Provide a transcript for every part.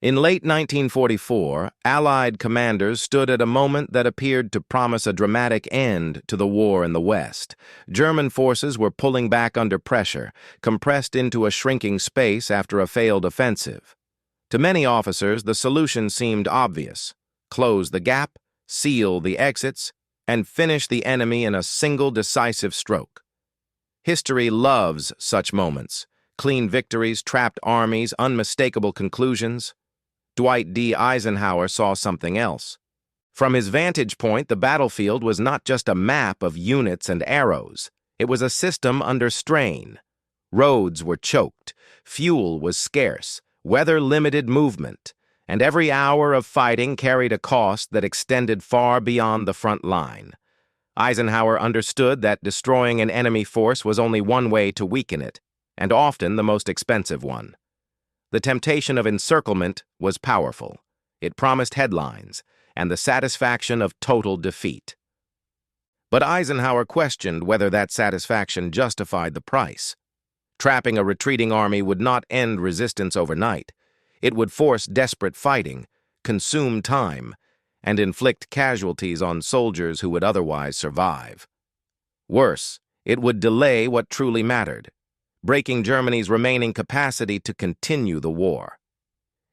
In late 1944, Allied commanders stood at a moment that appeared to promise a dramatic end to the war in the West. German forces were pulling back under pressure, compressed into a shrinking space after a failed offensive. To many officers, the solution seemed obvious: close the gap, seal the exits, and finish the enemy in a single decisive stroke. History loves such moments: clean victories, trapped armies, unmistakable conclusions. Dwight D. Eisenhower saw something else. From his vantage point, the battlefield was not just a map of units and arrows. It was a system under strain. Roads were choked, fuel was scarce, weather limited movement, and every hour of fighting carried a cost that extended far beyond the front line. Eisenhower understood that destroying an enemy force was only one way to weaken it, and often the most expensive one. The temptation of encirclement was powerful. It promised headlines and the satisfaction of total defeat. But Eisenhower questioned whether that satisfaction justified the price. Trapping a retreating army would not end resistance overnight. It would force desperate fighting, consume time, and inflict casualties on soldiers who would otherwise survive. Worse, it would delay what truly mattered: breaking Germany's remaining capacity to continue the war.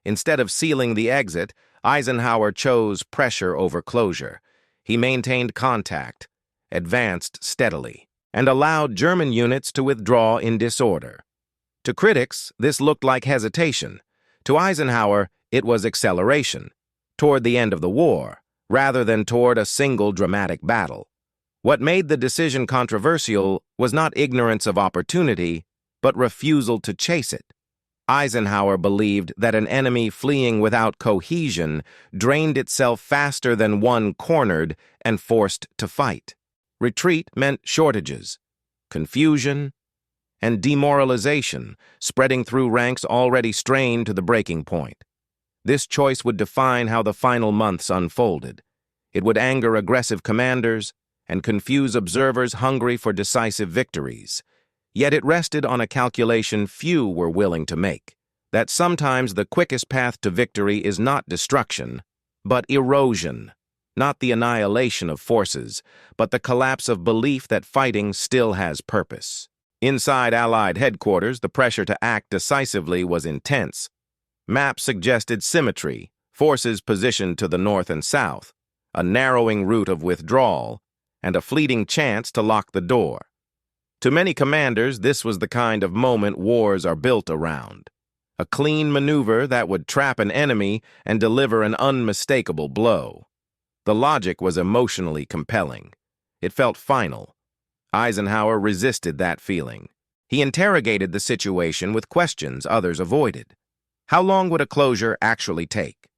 Instead of sealing the exit, Eisenhower chose pressure over closure. He maintained contact, advanced steadily, and allowed German units to withdraw in disorder. To critics, this looked like hesitation. To Eisenhower, it was acceleration, toward the end of the war, rather than toward a single dramatic battle. What made the decision controversial was not ignorance of opportunity, but refusal to chase it. Eisenhower believed that an enemy fleeing without cohesion drained itself faster than one cornered and forced to fight. Retreat meant shortages, confusion, and demoralization, spreading through ranks already strained to the breaking point. This choice would define how the final months unfolded. It would anger aggressive commanders and confuse observers hungry for decisive victories. Yet it rested on a calculation few were willing to make: that sometimes the quickest path to victory is not destruction, but erosion, not the annihilation of forces, but the collapse of belief that fighting still has purpose. Inside Allied headquarters, the pressure to act decisively was intense. Maps suggested symmetry, forces positioned to the north and south, a narrowing route of withdrawal, and a fleeting chance to lock the door. To many commanders, this was the kind of moment wars are built around: a clean maneuver that would trap an enemy and deliver an unmistakable blow. The logic was emotionally compelling. It felt final. Eisenhower resisted that feeling. He interrogated the situation with questions others avoided. How long would a closure actually take?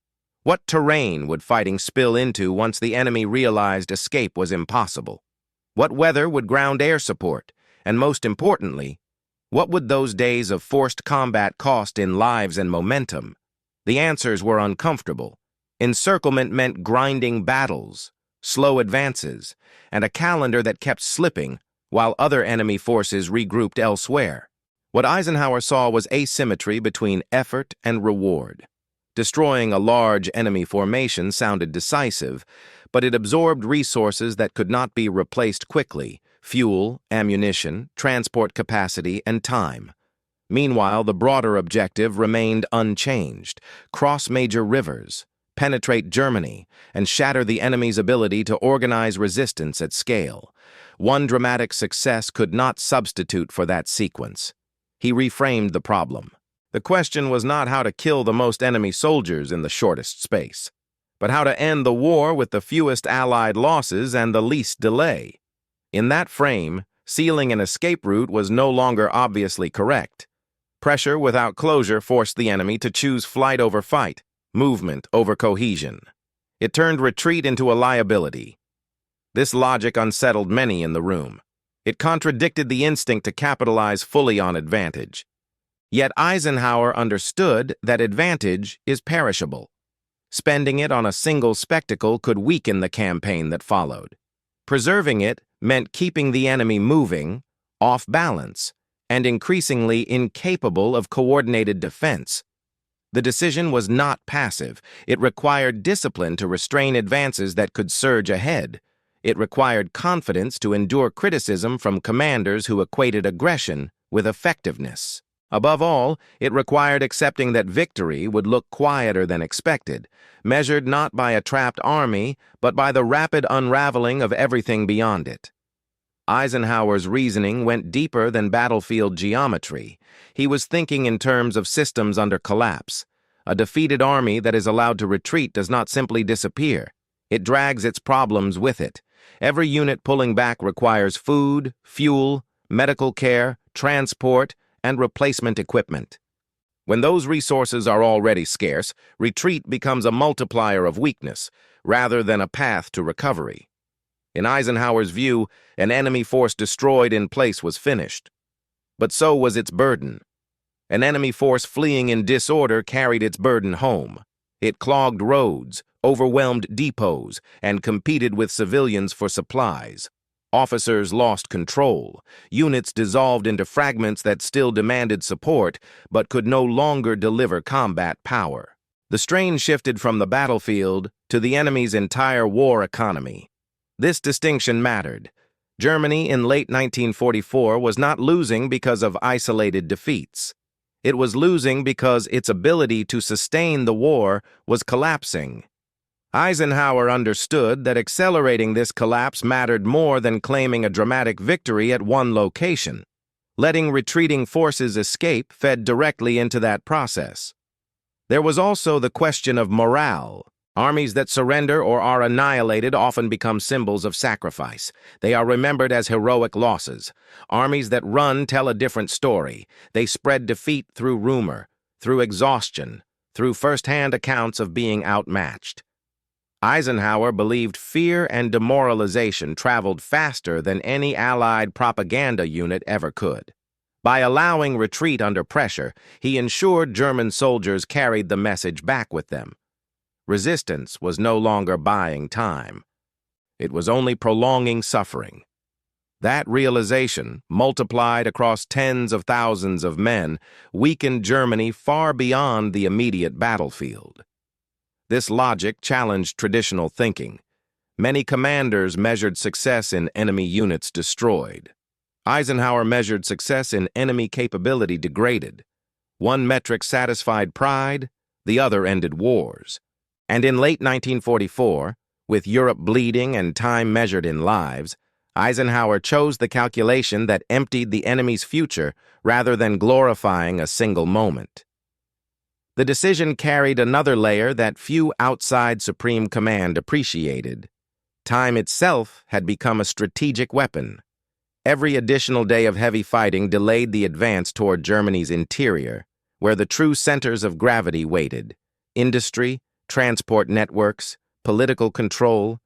What terrain would fighting spill into once the enemy realized escape was impossible? What weather would ground air support? And most importantly, what would those days of forced combat cost in lives and momentum? The answers were uncomfortable. Encirclement meant grinding battles, slow advances, and a calendar that kept slipping while other enemy forces regrouped elsewhere. What Eisenhower saw was asymmetry between effort and reward. Destroying a large enemy formation sounded decisive, but it absorbed resources that could not be replaced quickly: fuel, ammunition, transport capacity, and time. Meanwhile, the broader objective remained unchanged: cross major rivers, penetrate Germany, and shatter the enemy's ability to organize resistance at scale. One dramatic success could not substitute for that sequence. He reframed the problem. The question was not how to kill the most enemy soldiers in the shortest space, but how to end the war with the fewest Allied losses and the least delay. In that frame, sealing an escape route was no longer obviously correct. Pressure without closure forced the enemy to choose flight over fight, movement over cohesion. It turned retreat into a liability. This logic unsettled many in the room. It contradicted the instinct to capitalize fully on advantage. Yet Eisenhower understood that advantage is perishable. Spending it on a single spectacle could weaken the campaign that followed. Preserving it meant keeping the enemy moving, off balance, and increasingly incapable of coordinated defense. The decision was not passive. It required discipline to restrain advances that could surge ahead. It required confidence to endure criticism from commanders who equated aggression with effectiveness. Above all, it required accepting that victory would look quieter than expected, measured not by a trapped army, but by the rapid unraveling of everything beyond it. Eisenhower's reasoning went deeper than battlefield geometry. He was thinking in terms of systems under collapse. A defeated army that is allowed to retreat does not simply disappear. It drags its problems with it. Every unit pulling back requires food, fuel, medical care, transport, and replacement equipment. When those resources are already scarce, retreat becomes a multiplier of weakness, rather than a path to recovery. In Eisenhower's view, an enemy force destroyed in place was finished. But so was its burden. An enemy force fleeing in disorder carried its burden home. It clogged roads, overwhelmed depots, and competed with civilians for supplies. Officers lost control. Units dissolved into fragments that still demanded support, but could no longer deliver combat power. The strain shifted from the battlefield to the enemy's entire war economy. This distinction mattered. Germany in late 1944 was not losing because of isolated defeats. It was losing because its ability to sustain the war was collapsing. Eisenhower understood that accelerating this collapse mattered more than claiming a dramatic victory at one location. Letting retreating forces escape fed directly into that process. There was also the question of morale. Armies that surrender or are annihilated often become symbols of sacrifice. They are remembered as heroic losses. Armies that run tell a different story. They spread defeat through rumor, through exhaustion, through first-hand accounts of being outmatched. Eisenhower believed fear and demoralization traveled faster than any Allied propaganda unit ever could. By allowing retreat under pressure, he ensured German soldiers carried the message back with them. Resistance was no longer buying time. It was only prolonging suffering. That realization, multiplied across tens of thousands of men, weakened Germany far beyond the immediate battlefield. This logic challenged traditional thinking. Many commanders measured success in enemy units destroyed. Eisenhower measured success in enemy capability degraded. One metric satisfied pride, the other ended wars. And in late 1944, with Europe bleeding and time measured in lives, Eisenhower chose the calculation that emptied the enemy's future rather than glorifying a single moment. The decision carried another layer that few outside Supreme Command appreciated. Time itself had become a strategic weapon. Every additional day of heavy fighting delayed the advance toward Germany's interior, where the true centers of gravity waited: industry, transport networks, political control.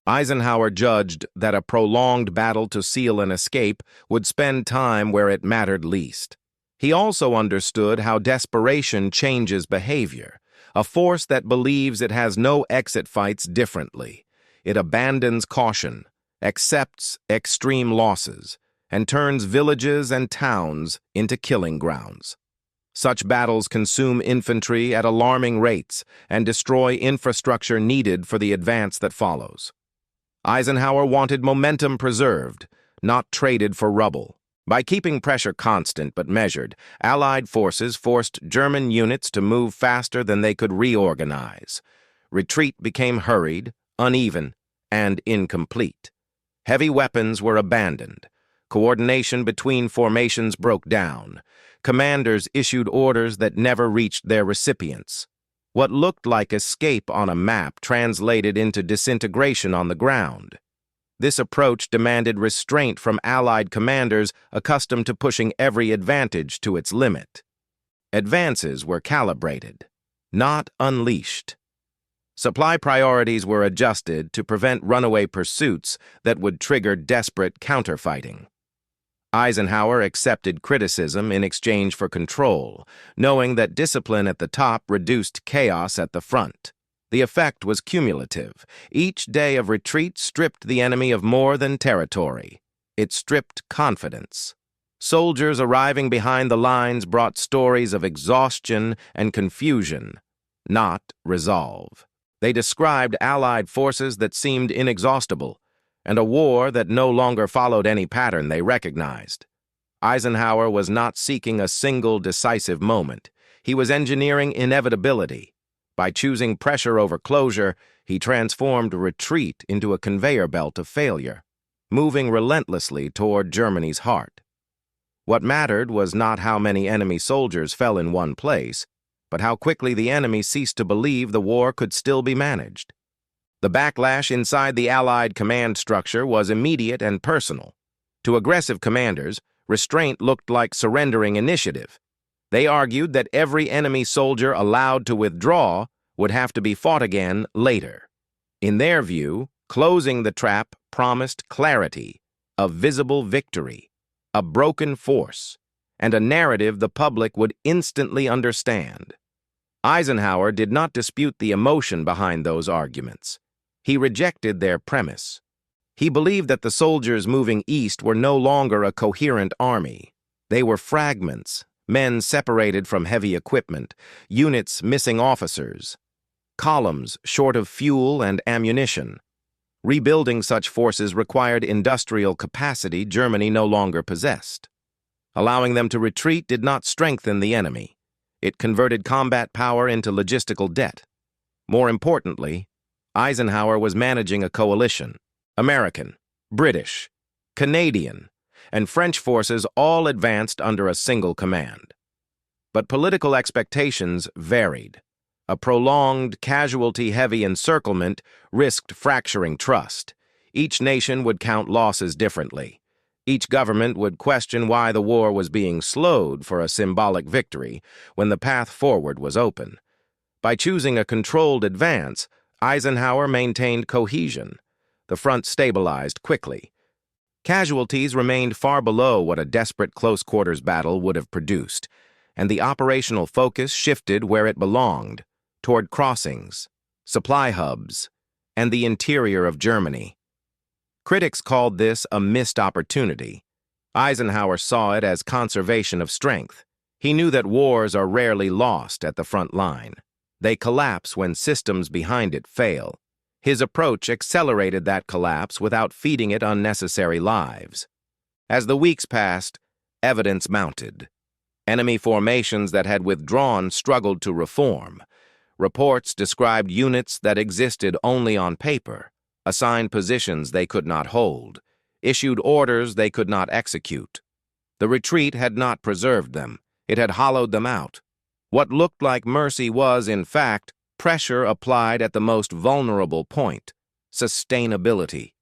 Eisenhower judged that a prolonged battle to seal an escape would spend time where it mattered least. He also understood how desperation changes behavior. A force that believes it has no exit fights differently. It abandons caution, accepts extreme losses, and turns villages and towns into killing grounds. Such battles consume infantry at alarming rates and destroy infrastructure needed for the advance that follows. Eisenhower wanted momentum preserved, not traded for rubble. By keeping pressure constant but measured, Allied forces forced German units to move faster than they could reorganize. Retreat became hurried, uneven, and incomplete. Heavy weapons were abandoned. Coordination between formations broke down. Commanders issued orders that never reached their recipients. What looked like escape on a map translated into disintegration on the ground. This approach demanded restraint from Allied commanders accustomed to pushing every advantage to its limit. Advances were calibrated, not unleashed. Supply priorities were adjusted to prevent runaway pursuits that would trigger desperate counterfighting. Eisenhower accepted criticism in exchange for control, knowing that discipline at the top reduced chaos at the front. The effect was cumulative. Each day of retreat stripped the enemy of more than territory. It stripped confidence. Soldiers arriving behind the lines brought stories of exhaustion and confusion, not resolve. They described Allied forces that seemed inexhaustible, and a war that no longer followed any pattern they recognized. Eisenhower was not seeking a single decisive moment. He was engineering inevitability. By choosing pressure over closure, he transformed retreat into a conveyor belt of failure, moving relentlessly toward Germany's heart. What mattered was not how many enemy soldiers fell in one place, but how quickly the enemy ceased to believe the war could still be managed. The backlash inside the Allied command structure was immediate and personal. To aggressive commanders, restraint looked like surrendering initiative. They argued that every enemy soldier allowed to withdraw would have to be fought again later. In their view, closing the trap promised clarity, a visible victory, a broken force, and a narrative the public would instantly understand. Eisenhower did not dispute the emotion behind those arguments. He rejected their premise. He believed that the soldiers moving east were no longer a coherent army. They were fragments, men separated from heavy equipment, units missing officers, columns short of fuel and ammunition. Rebuilding such forces required industrial capacity Germany no longer possessed. Allowing them to retreat did not strengthen the enemy. It converted combat power into logistical debt. More importantly, Eisenhower was managing a coalition. American, British, Canadian, and French forces all advanced under a single command. But political expectations varied. A prolonged, casualty-heavy encirclement risked fracturing trust. Each nation would count losses differently. Each government would question why the war was being slowed for a symbolic victory when the path forward was open. By choosing a controlled advance, Eisenhower maintained cohesion. The front stabilized quickly. Casualties remained far below what a desperate close-quarters battle would have produced, and the operational focus shifted where it belonged, toward crossings, supply hubs, and the interior of Germany. Critics called this a missed opportunity. Eisenhower saw it as conservation of strength. He knew that wars are rarely lost at the front line. They collapse when systems behind it fail. His approach accelerated that collapse without feeding it unnecessary lives. As the weeks passed, evidence mounted. Enemy formations that had withdrawn struggled to reform. Reports described units that existed only on paper, assigned positions they could not hold, issued orders they could not execute. The retreat had not preserved them. It had hollowed them out. What looked like mercy was, in fact, pressure applied at the most vulnerable point, sustainability.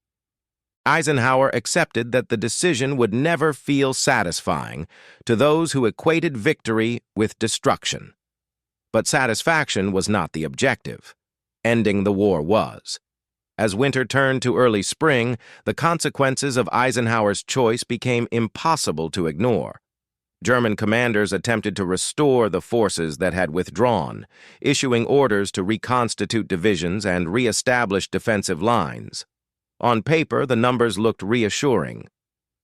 Eisenhower accepted that the decision would never feel satisfying to those who equated victory with destruction. But satisfaction was not the objective. Ending the war was. As winter turned to early spring, the consequences of Eisenhower's choice became impossible to ignore. German commanders attempted to restore the forces that had withdrawn, issuing orders to reconstitute divisions and re-establish defensive lines. On paper, the numbers looked reassuring.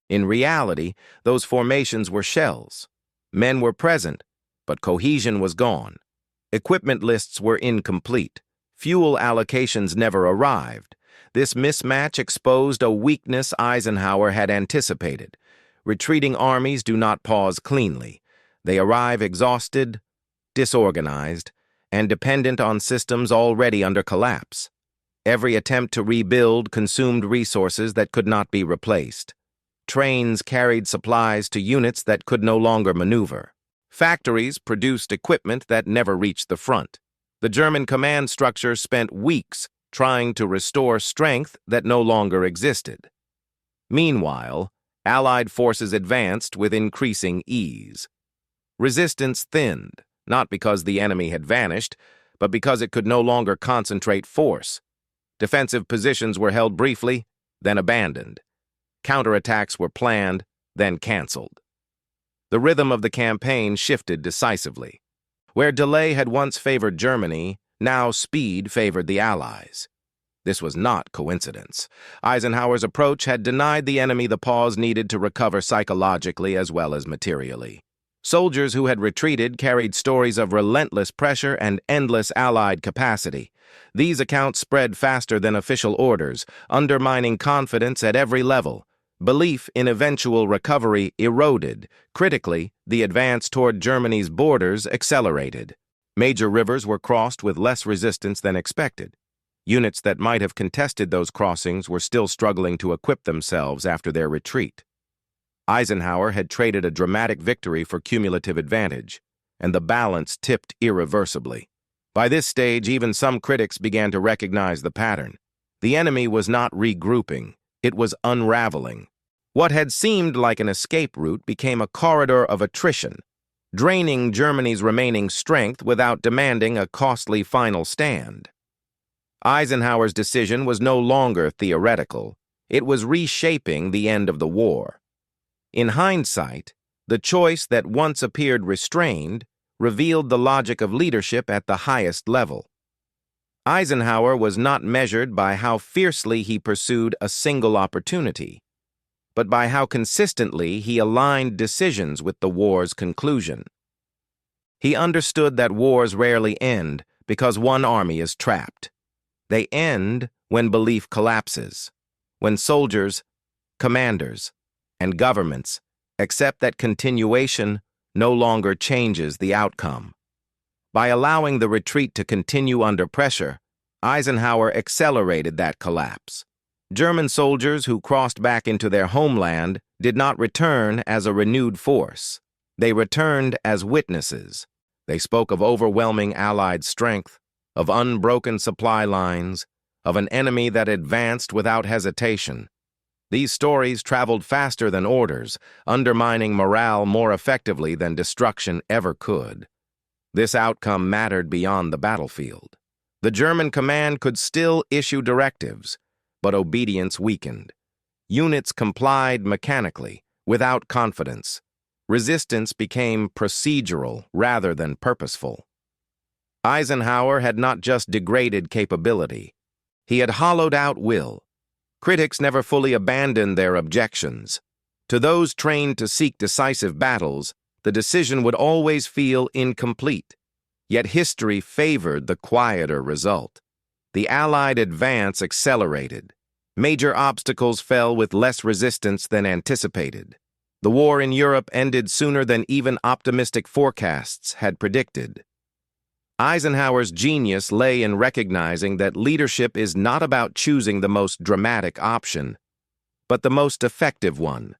In reality, those formations were shells. Men were present, but cohesion was gone. Equipment lists were incomplete. Fuel allocations never arrived. This mismatch exposed a weakness Eisenhower had anticipated. Retreating armies do not pause cleanly. They arrive exhausted, disorganized, and dependent on systems already under collapse. Every attempt to rebuild consumed resources that could not be replaced. Trains carried supplies to units that could no longer maneuver. Factories produced equipment that never reached the front. The German command structure spent weeks trying to restore strength that no longer existed. Meanwhile, Allied forces advanced with increasing ease. Resistance thinned, not because the enemy had vanished, but because it could no longer concentrate force. Defensive positions were held briefly, then abandoned. Counterattacks were planned, then canceled. The rhythm of the campaign shifted decisively. Where delay had once favored Germany, now speed favored the Allies. This was not coincidence. Eisenhower's approach had denied the enemy the pause needed to recover psychologically as well as materially. Soldiers who had retreated carried stories of relentless pressure and endless Allied capacity. These accounts spread faster than official orders, undermining confidence at every level. Belief in eventual recovery eroded. Critically, the advance toward Germany's borders accelerated. Major rivers were crossed with less resistance than expected. Units that might have contested those crossings were still struggling to equip themselves after their retreat. Eisenhower had traded a dramatic victory for cumulative advantage, and the balance tipped irreversibly. By this stage, even some critics began to recognize the pattern. The enemy was not regrouping, it was unraveling. What had seemed like an escape route became a corridor of attrition, draining Germany's remaining strength without demanding a costly final stand. Eisenhower's decision was no longer theoretical. It was reshaping the end of the war. In hindsight, the choice that once appeared restrained revealed the logic of leadership at the highest level. Eisenhower was not measured by how fiercely he pursued a single opportunity, but by how consistently he aligned decisions with the war's conclusion. He understood that wars rarely end because one army is trapped. They end when belief collapses, when soldiers, commanders, and governments accept that continuation no longer changes the outcome. By allowing the retreat to continue under pressure, Eisenhower accelerated that collapse. German soldiers who crossed back into their homeland did not return as a renewed force. They returned as witnesses. They spoke of overwhelming Allied strength, of unbroken supply lines, of an enemy that advanced without hesitation. These stories traveled faster than orders, undermining morale more effectively than destruction ever could. This outcome mattered beyond the battlefield. The German command could still issue directives, but obedience weakened. Units complied mechanically, without confidence. Resistance became procedural rather than purposeful. Eisenhower had not just degraded capability. He had hollowed out will. Critics never fully abandoned their objections. To those trained to seek decisive battles, the decision would always feel incomplete. Yet history favored the quieter result. The Allied advance accelerated. Major obstacles fell with less resistance than anticipated. The war in Europe ended sooner than even optimistic forecasts had predicted. Eisenhower's genius lay in recognizing that leadership is not about choosing the most dramatic option, but the most effective one.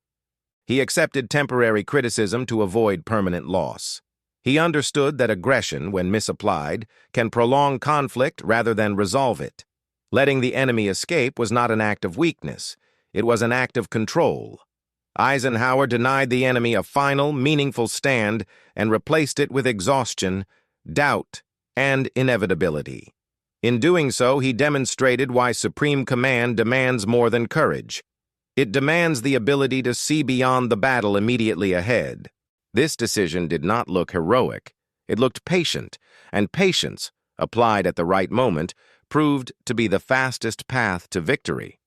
He accepted temporary criticism to avoid permanent loss. He understood that aggression, when misapplied, can prolong conflict rather than resolve it. Letting the enemy escape was not an act of weakness. It was an act of control. Eisenhower denied the enemy a final, meaningful stand and replaced it with exhaustion, doubt, and inevitability. In doing so, he demonstrated why supreme command demands more than courage. It demands the ability to see beyond the battle immediately ahead. This decision did not look heroic. It looked patient, and patience, applied at the right moment, proved to be the fastest path to victory.